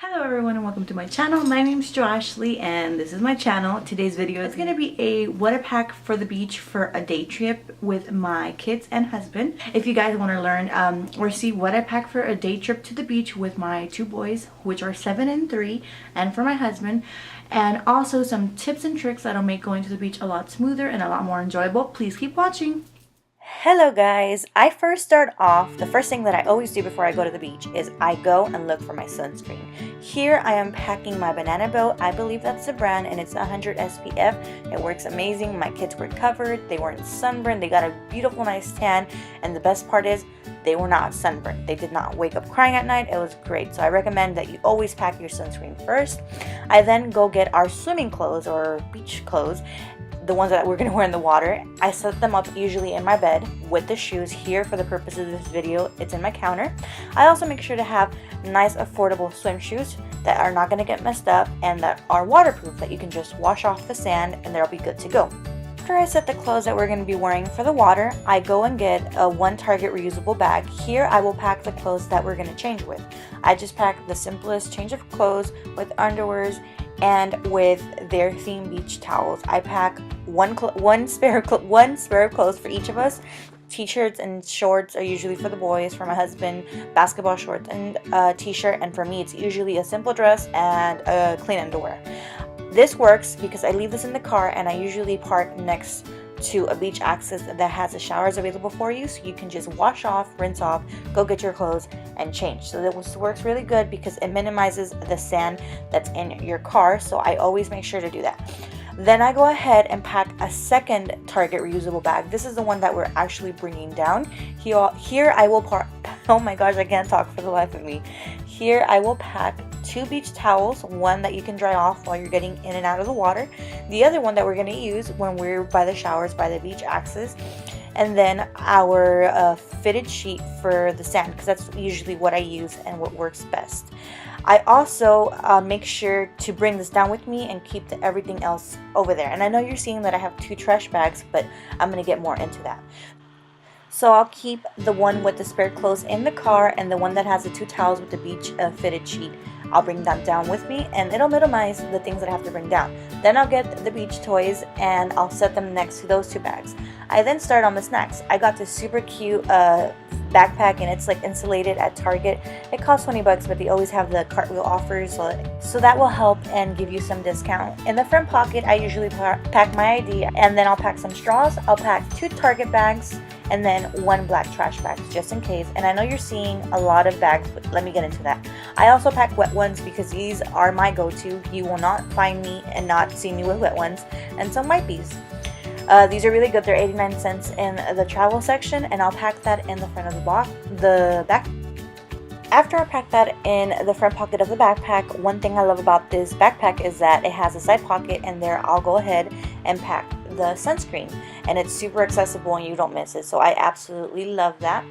Hello everyone and welcome to my channel. My name is Joashly and this is my channel. Today's video is going to be a what to pack for the beach for a day trip with my kids and husband. If you guys want to learn or see what I pack for a day trip to the beach with my two boys, which are 7 and 3, and for my husband, and also some tips and tricks that'll make going to the beach a lot smoother and a lot more enjoyable, please keep watching. Hello guys, I first start off, the first thing that I always do before I go to the beach is I go and look for my sunscreen. Here I am packing my Banana Boat. I believe that's the brand and it's 100 SPF. It works amazing. My kids were covered, they weren't sunburned, they got a beautiful nice tan, and the best part is they were not sunburned. They did not wake up crying at night. It was great. So I recommend that you always pack your sunscreen first. I then go get our swimming clothes or beach clothes, the ones that we're going to wear in the water. I set them up usually in my bed with the shoes. Here for the purpose of this video, it's in my counter. I also make sure to have nice affordable swim shoes that are not going to get messed up and that are waterproof, that you can just wash off the sand and they'll be good to go. After I set the clothes that we're going to be wearing for the water, I go and get a One Target reusable bag. Here I will pack the clothes that we're going to change with. I just pack the simplest change of clothes with underwears and with their theme beach towels. I pack one spare of clothes for each of us. T-shirts and shorts are usually for the boys, for my husband basketball shorts and t-shirt, and for me it's usually a simple dress and clean underwear. This works because I leave this in the car and I usually park next to a beach access that has the showers available for you, so you can just wash off, rinse off, go get your clothes and change. So this works really good because it minimizes the sand that's in your car, so I always make sure to do that. Then I go ahead and pack a second Target reusable bag. This is the one that we're actually bringing down. Here I will oh my gosh, I can't talk for the life of me. Here I will pack 2 beach towels, one that you can dry off while you're getting in and out of the water, the other one that we're going to use when we're by the showers by the beach access, and then our fitted sheet for the sand, because that's usually what I use and what works best. I also make sure to bring this down with me and keep everything else over there. And I know you're seeing that I have 2 trash bags, but I'm going to get more into that. So I'll keep the one with the spare clothes in the car and the one that has the 2 towels with the beach fitted sheet. I'll bring that down with me and it'll minimize the things that I have to bring down. Then I'll get the beach toys and I'll set them next to those 2 bags. I then start on the snacks. I got this super cute backpack and it's like insulated at Target. It costs 20 bucks, but they always have the cartwheel offers, so that will help and give you some discount. In the front pocket I usually pack my ID, and then I'll pack some straws. I'll pack 2 Target bags and then 1 black trash bag just in case. And I know you're seeing a lot of bags, but let me get into that. I also pack wet ones because these are my go-to. You will not find me and not see me with wet ones, and some wipes. These are really good. They're 89 cents in the travel section, and I'll pack that in the front of the back. After I pack that in the front pocket of the backpack, one thing I love about this backpack is that it has a side pocket, and there I'll go ahead and pack the sunscreen, and it's super accessible and you don't miss it, so I absolutely love that.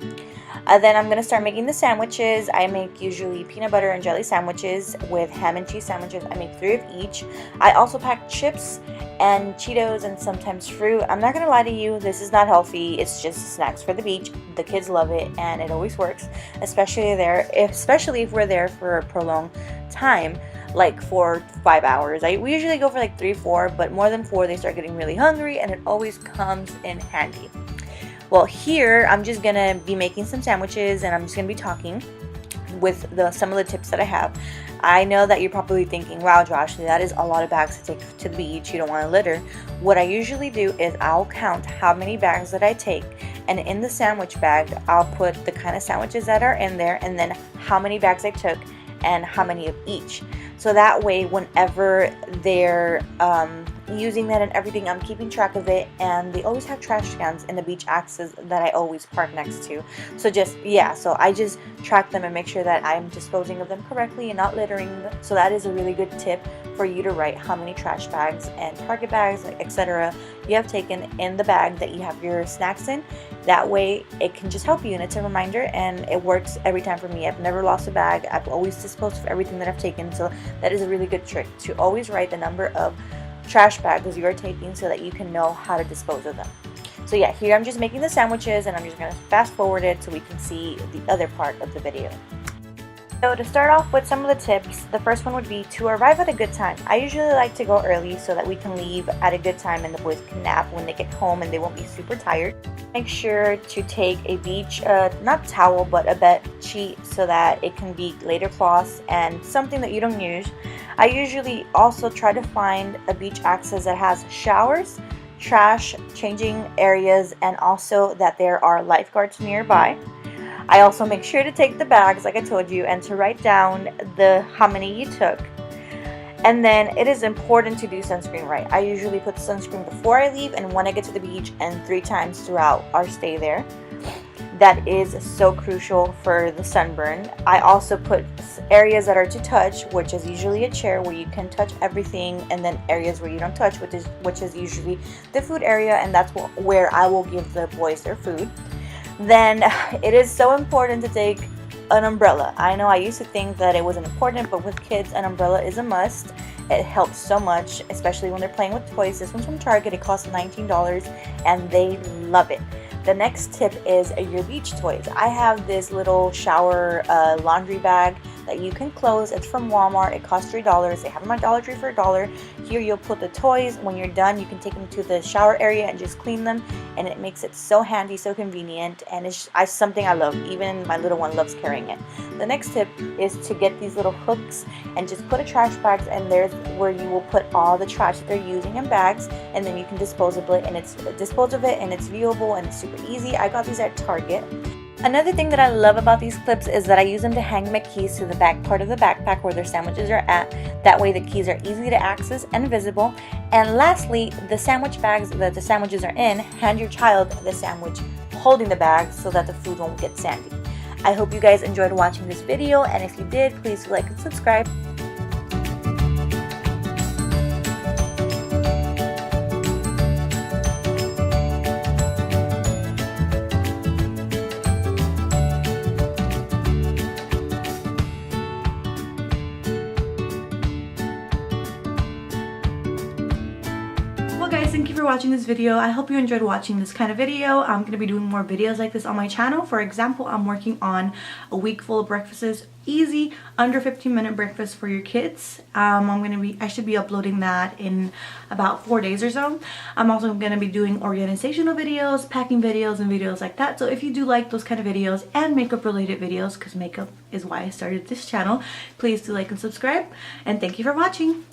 Then I'm going to start making the sandwiches. I make usually peanut butter and jelly sandwiches with ham and cheese sandwiches. I make 3 of each. I also pack chips and Cheetos and sometimes fruit. I'm not going to lie to you, this is not healthy. It's just snacks for the beach. The kids love it and it always works, especially if we're there for a prolonged time, like 4 to 5 hours. We usually go for like 3 or 4, but more than 4 they start getting really hungry and it always comes in handy. Well, here I'm just gonna be making some sandwiches and I'm just gonna be talking with some of the tips that I have. I know that you're probably thinking, wow Josh, that is a lot of bags to take to the beach, you don't want to litter. What I usually do is I'll count how many bags that I take, and in the sandwich bag I'll put the kind of sandwiches that are in there and then how many bags I took and how many of each. So that way whenever they're using that and everything, I'm keeping track of it, and they always have trash cans in the beach access that I always park next to. So so I just track them and make sure that I'm disposing of them correctly and not littering them. So that is a really good tip for you to write how many trash bags and Target bags, etc. you have taken in the bag that you have your snacks in. That way it can just help you, and it's a reminder, and it works every time for me. I've never lost a bag. I've always disposed of everything that I've taken, so that is a really good trick, to always write the number of trash bags you are taking so that you can know how to dispose of them. So yeah, here I'm just making the sandwiches and I'm just going to fast forward it so we can see the other part of the video. So to start off with some of the tips, the first one would be to arrive at a good time. I usually like to go early so that we can leave at a good time and the boys can nap when they get home and they won't be super tired. Make sure to take a beach, not towel, but a bed sheet so that it can be later cloths and something that you don't use. I usually also try to find a beach access that has showers, trash changing areas, and also that there are lifeguards nearby. I also make sure to take the bags like I told you and to write down how many you took. And then it is important to do sunscreen right. I usually put sunscreen before I leave and when I get to the beach and 3 times throughout our stay there. That is so crucial for the sunburn. I also put areas that are to touch, which is usually a chair where you can touch everything, and then areas where you don't touch, which is usually the food area, and that's where I will give the boys their food. Then it is so important to take an umbrella. I know I used to think that it wasn't important, but with kids an umbrella is a must. It helps so much, especially when they're playing with toys. This one's from Target. It costs $19 and they love it. The next tip is your beach toys. I have this little shower laundry bag that you can close. It's from Walmart. It costs $3. They have them at Dollar Tree for $1. Here you'll put the toys. When you're done, you can take them to the shower area and just clean them, and it makes it so handy, so convenient, and it's something I love. Even my little one loves carrying it. The next tip is to get these little hooks and just put a trash bag, and there's where you will put all the trash that they're using in bags, and then you can dispose of it, and it's viewable and it's super easy. I got these at Target. Another thing that I love about these clips is that I use them to hang my keys to the back part of the backpack where their sandwiches are at. That way the keys are easy to access and visible. And lastly, the sandwich bags that the sandwiches are in, hand your child the sandwich holding the bag so that the food won't get sandy. I hope you guys enjoyed watching this video, and if you did, please like and subscribe. Well guys, thank you for watching this video. I hope you enjoyed watching this kind of video. I'm going to be doing more videos like this on my channel. For example, I'm working on a week full of breakfasts. Easy, under 15-minute breakfast for your kids. I should be uploading that in about 4 days or so. I'm also going to be doing organizational videos, packing videos, and videos like that. So if you do like those kind of videos and makeup related videos, because makeup is why I started this channel, please do like and subscribe. And thank you for watching.